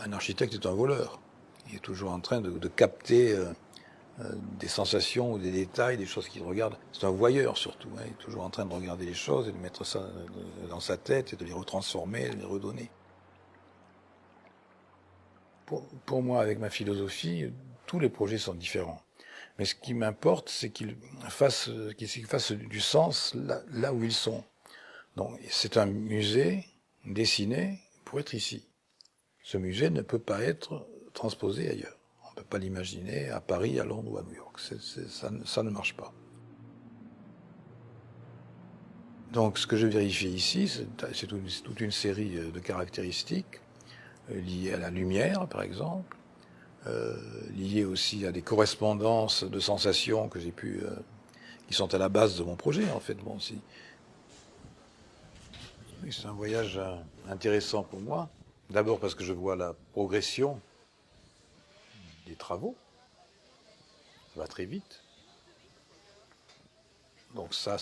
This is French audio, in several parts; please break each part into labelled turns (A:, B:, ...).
A: un architecte est un voleur. Il est toujours en train de capter des sensations ou des détails, des choses qu'il regarde. C'est un voyeur surtout. Hein. Il est toujours en train de regarder les choses et de mettre ça dans sa tête et de les retransformer, de les redonner. Pour moi, avec ma philosophie, tous les projets sont différents. Mais ce qui m'importe, c'est qu'ils fassent du sens là où ils sont. Donc, c'est un musée dessiné pour être ici. Ce musée ne peut pas être transposé ailleurs. On ne peut pas l'imaginer à Paris, à Londres ou à New York. Ça ne marche pas. Donc, ce que je vérifie ici, c'est toute une série de caractéristiques liées à la lumière, par exemple, liées aussi à des correspondances de sensations que j'ai pu, qui sont à la base de mon projet, en fait. Bon, c'est un voyage intéressant pour moi. D'abord parce que je vois la progression des travaux. Ça va très vite. Donc ça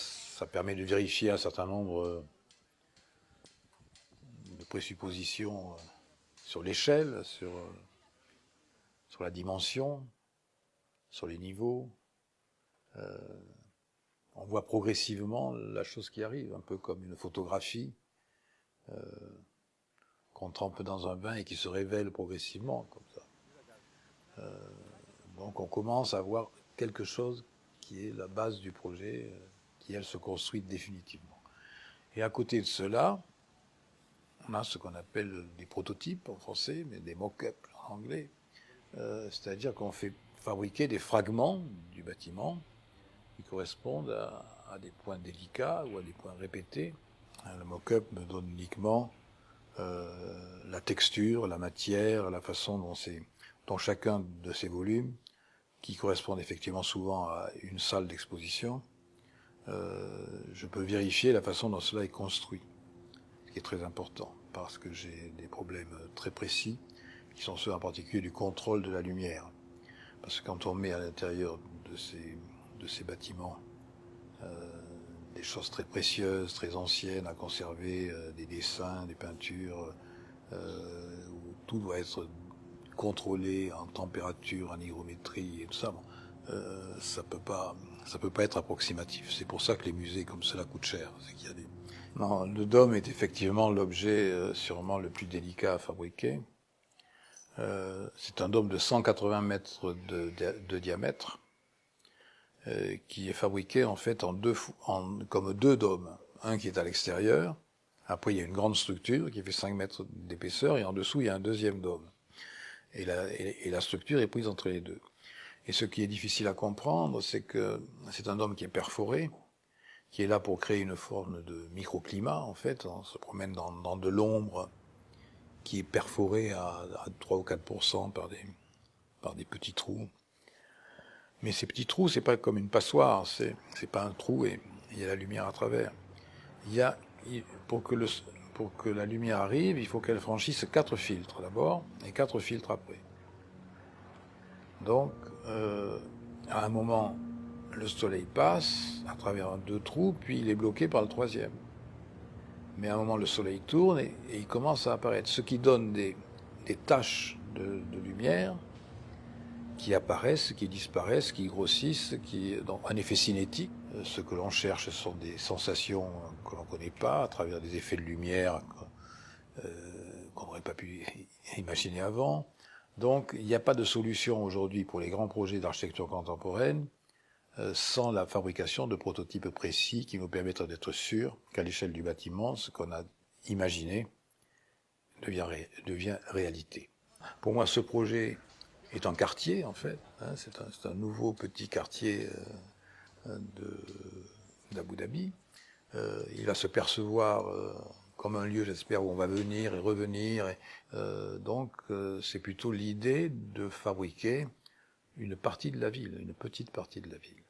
A: permet de vérifier un certain nombre de présuppositions sur l'échelle, sur la dimension, sur les niveaux. On voit progressivement la chose qui arrive, un peu comme une photographie qu'on trempe dans un bain et qui se révèle progressivement, comme ça. Donc on commence à voir quelque chose qui est la base du projet, qui, elle, se construit définitivement. Et à côté de cela, on a ce qu'on appelle des prototypes en français, mais des mock-ups en anglais. C'est-à-dire qu'on fait fabriquer des fragments du bâtiment qui correspondent à des points délicats ou à des points répétés. Le mock-up me donne uniquement la texture, la matière, la façon dont chacun de ces volumes, qui correspondent effectivement souvent à une salle d'exposition, je peux vérifier la façon dont cela est construit, ce qui est très important, parce que j'ai des problèmes très précis, qui sont ceux en particulier du contrôle de la lumière. Parce que quand on met à l'intérieur de ces bâtiments des choses très précieuses, très anciennes à conserver, des dessins, des peintures, où tout doit être contrôlé en température, en hygrométrie et tout ça, ça peut pas être approximatif. C'est pour ça que les musées comme cela coûtent cher. C'est qu'il y a des... Non, le dôme est effectivement l'objet sûrement le plus délicat à fabriquer. C'est un dôme de 180 mètres de diamètre, qui est fabriqué en fait comme deux dômes. Un qui est à l'extérieur, après il y a une grande structure qui fait 5 mètres d'épaisseur, et en dessous il y a un deuxième dôme. Et la structure est prise entre les deux. Et ce qui est difficile à comprendre, c'est que c'est un dôme qui est perforé, qui est là pour créer une forme de microclimat, en fait. On se promène dans de l'ombre qui est perforée à 3 ou 4% par des petits trous. Mais ces petits trous, c'est pas comme une passoire, c'est pas un trou et il y a la lumière à travers. Pour que la lumière arrive, il faut qu'elle franchisse 4 filtres d'abord et 4 filtres après. Donc, à un moment, le soleil passe à travers 2 trous, puis il est bloqué par le 3e. Mais à un moment, le soleil tourne et il commence à apparaître, ce qui donne des taches de lumière qui apparaissent, qui disparaissent, qui grossissent, donc un effet cinétique. Ce que l'on cherche sont des sensations que l'on ne connaît pas, à travers des effets de lumière qu'on n'aurait pas pu imaginer avant. Donc il n'y a pas de solution aujourd'hui pour les grands projets d'architecture contemporaine sans la fabrication de prototypes précis qui nous permettent d'être sûrs qu'à l'échelle du bâtiment, ce qu'on a imaginé devient réalité. Pour moi, ce projet est un quartier, en fait. Hein, c'est un nouveau petit quartier d'Abu Dhabi. Il va se percevoir comme un lieu, j'espère, où on va venir et revenir. Donc, c'est plutôt l'idée de fabriquer une partie de la ville, une petite partie de la ville.